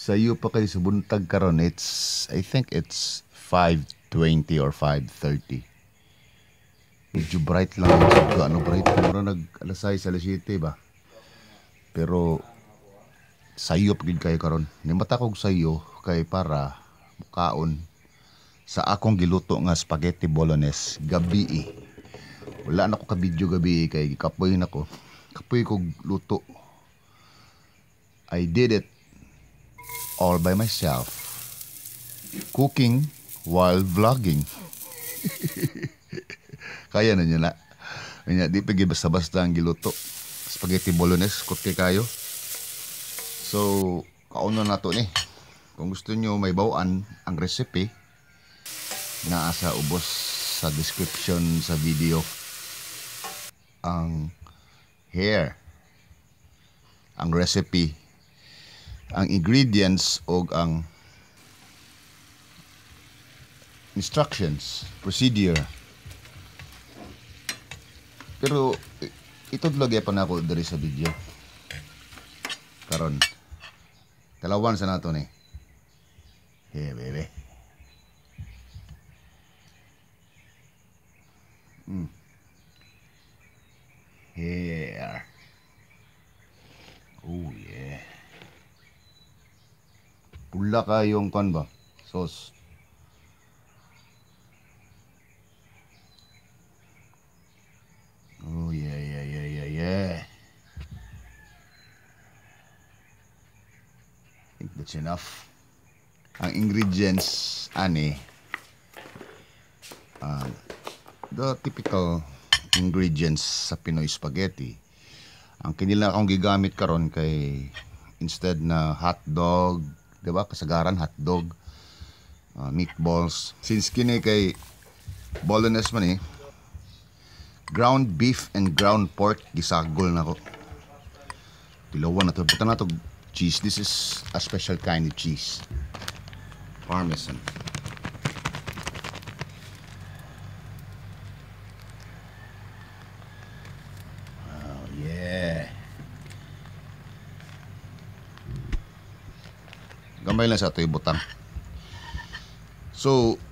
Sayo pa kayo sa buntag karon. I think it's 5:20 or 5:30. Medyo bright lang. Ano bright? Mura alas 6, alas 7 ba? Pero sayo pagid kayo karon. Nimata kog sayo kay para mukaon sa akong giluto nga spaghetti bolognese gabi. Wala na ko ka video gabi kay kapoy na ko. Kapoy kog luto. I did it all by myself. Cooking while vlogging. Kaya na nyo na. Kanya, di pagi basta-basta ang giluto. Spaghetti bolognese, kote kayo. So, kauno na to ni. Kung gusto nyo may bawaan ang recipe, naasa ubos sa description sa video. Ang hair, ang recipe, ang ingredients o ang instructions, procedure. Pero ito lagi pa na ako dari sa video. Karon, talawan sa nato ni. Hey, baby. Here. Oh yeah. Pula kayong kan ba? Sauce. Oh yeah. I think that's enough. Ang ingredients ani the typical ingredients sa Pinoy spaghetti. Ang kinila akong gigamit karon kay instead na hot dog, 'di ba? Kasagaran hot dog, meatballs. Since kini kay bolognese man ground beef and ground pork gisagol na ko. Tilawan na to. Buta na to cheese. This is a special kind of cheese. Parmesan. Oh yeah. Gamay lang sa ito ibutang. So,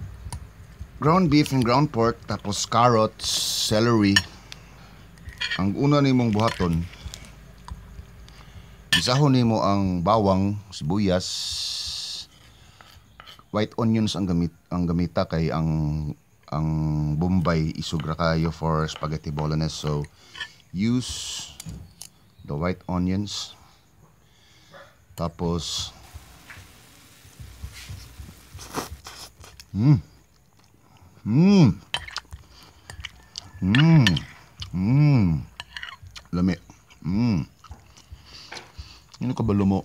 ground beef and ground pork, tapos carrots, celery. Ang una nimong buhaton, isahon nimo ang bawang, sibuyas, white onions ang gamita kay ang Bombay isugra kayo for spaghetti bolognese. So, use the white onions. Tapos lami. Ano ka ba lumo?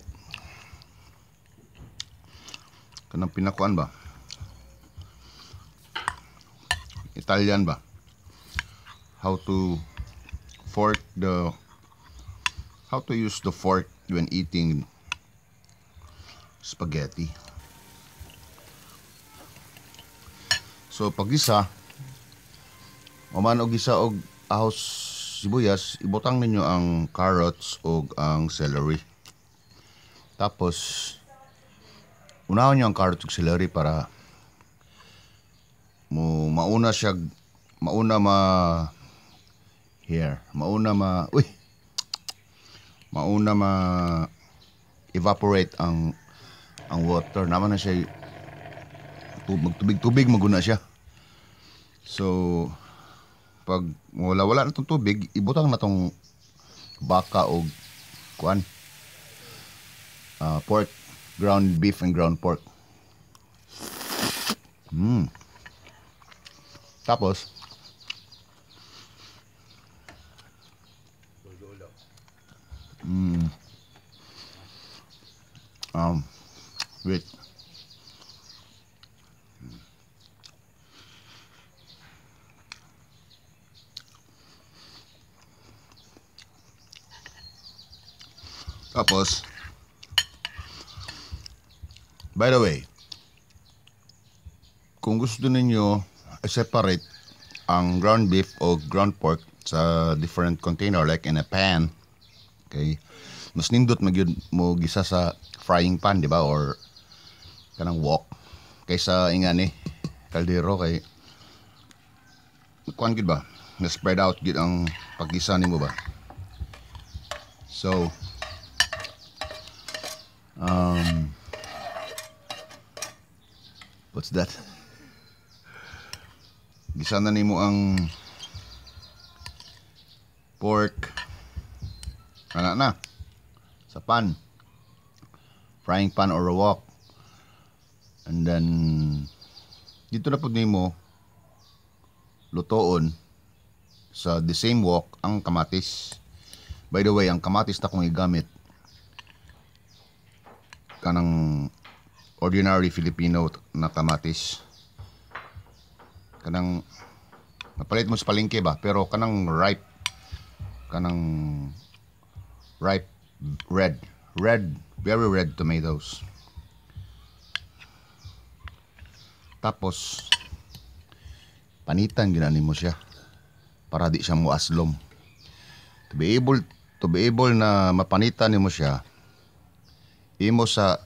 Kanang pinakuan ba? Italian ba? How to use the fork when eating spaghetti. So pag gisa, og gisa og ahos sibuyas, ibutang ninyo ang carrots o ang celery. Tapos unahon nyo ang carrots ug celery para mauna evaporate ang water. Naman na siya magtubig-tubig maguna siya. So pag wala na tong tubig, ibutang na tong baka o kuan, pork, ground beef and ground pork. Tapos wait. Tapos, by the way, kung gusto ninyo separate ang ground beef o ground pork sa different container like in a pan, okay, mas nindot magyud mo gisa sa frying pan, di ba? Or kanang wok. Kaysa ingani, kaldero kay kuan gid ba? Na spread out gid ang paggisa nimo ba? So, what's that? Gisa na nimo ang pork na sa pan, frying pan or a wok, and then dito na pud nimo lutoon sa the same wok ang kamatis. By the way, ang kamatis na kong igamit kanang ordinary Filipino na kamatis, kanang napalit mo sa palengke ba, pero kanang ripe red, very red tomatoes. Tapos panitan ginani mo siya para di siya muaslom. To be able na mapanitan nimo siya, imo sa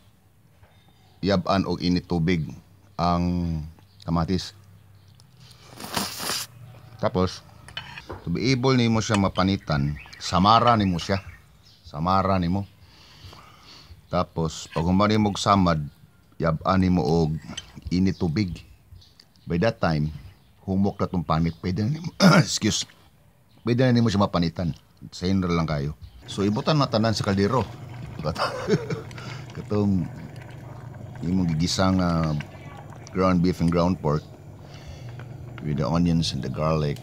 yaban og init tubig ang kamatis. Tapos to be able nimo siya mapanitan, samara nimo siya. Samara nimo. Tapos pag humani mo og samad, yaban nimo og init tubig. By that time, humok na tong panit. Pwede na nimo, excuse, pwede na nimo siya mapanitan. Sa inyo lang kayo. So ibutan na tanan sa kaldero. Katong imong gigisang ground beef and ground pork with the onions and the garlic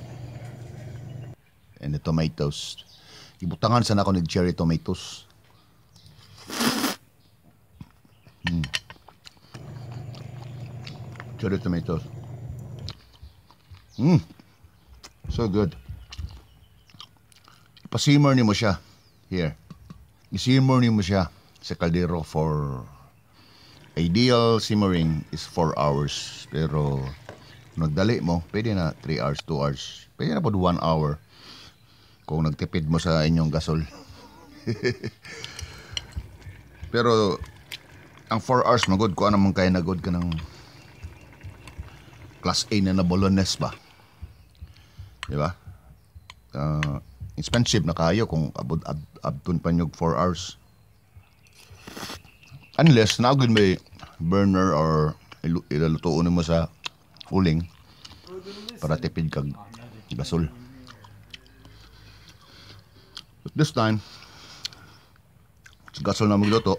and the tomatoes. Ibutangan sana ako ng cherry tomatoes. Cherry tomatoes. So good. Ipasimmer ni mo siya. Here. Isimmer ni mo siya sa kaldero for ideal simmering is 4 hours. Pero kung nagdali mo, pwede na 3 hours, 2 hours. Pwede na po 1 hour kung nagtipid mo sa inyong gasol. Pero ang 4 hours magod ko anamang kaya nagod ka ng class A na bolognese ba? Di ba? Expensive na kayo kung abtun pa nyo 4 hours. Unless naagod may burner or ilalutuon mo sa uling para tipid kag gasol. But this time, sa gasol na magluto,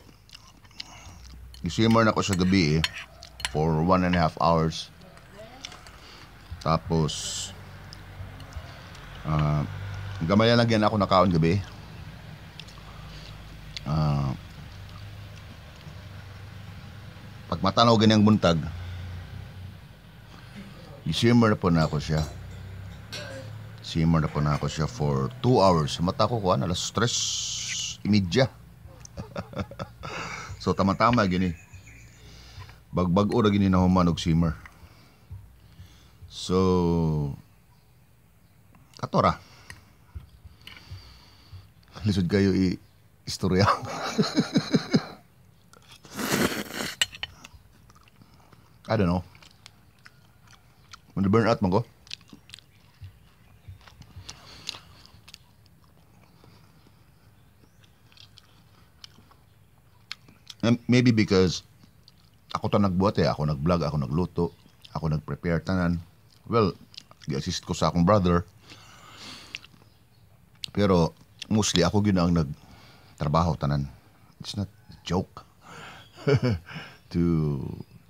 isimmer na ko sa gabi for 1.5 hours. Tapos gamay lang yan ako nakaon gabi. Pag matanaw ganyang buntag, isimmer na po na ako siya. Simmer na po na ako siya for 2 hours. Mata ko kuhan, alas 3:30. So tama-tama gini. Bagbag-o na gini na human og simmer. So katora. Lisod kayo istorya. I don't know. When the burn out mo ko, maybe because ako to nagbuhat ako nag-vlog, ako nagluto, ako nag-prepare tanan. Well, i-assist ko sa akong brother. Pero mostly ako gyud ang nagtrabaho tanan. It's not a joke.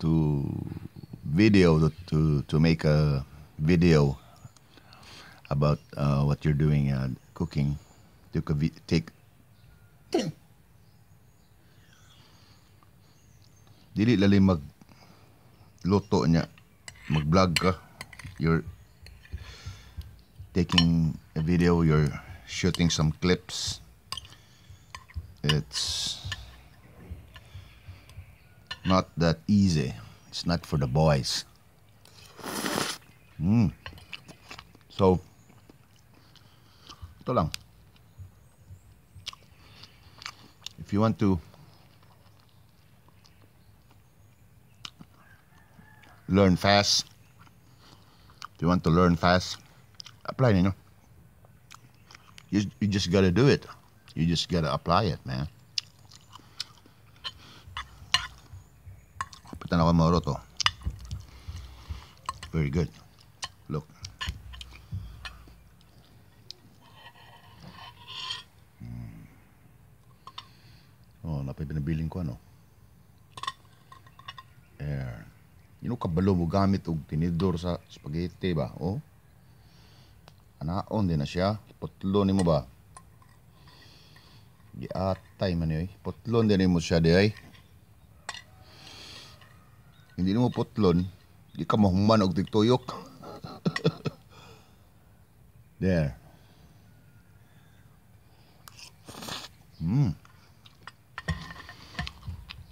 to video to make a video about what you're doing cooking. Take dili lalim magluto niya, mag-vlog ka, you're taking a video, you're shooting some clips. It's not that easy. It's not for the boys. So ito lang, if you want to learn fast. If you want to learn fast, apply ninyo. You just gotta do it. You just gotta apply it, man. Kapitan ako mauro to. Very good. Look. Oh, napay pinabiling ko ano. Air. Yun kabalo mo gamit og tinidor sa spaghetti ba? Oh. Anaon din na siya. Putlon ni mo ba? Giatay man yoy. Putlon din mo siya di ay. Hindi mo putlon, di ka mahuman og tigtuyok. There.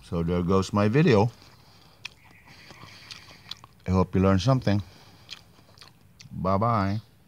So there goes my video. I hope you learned something. Bye-bye.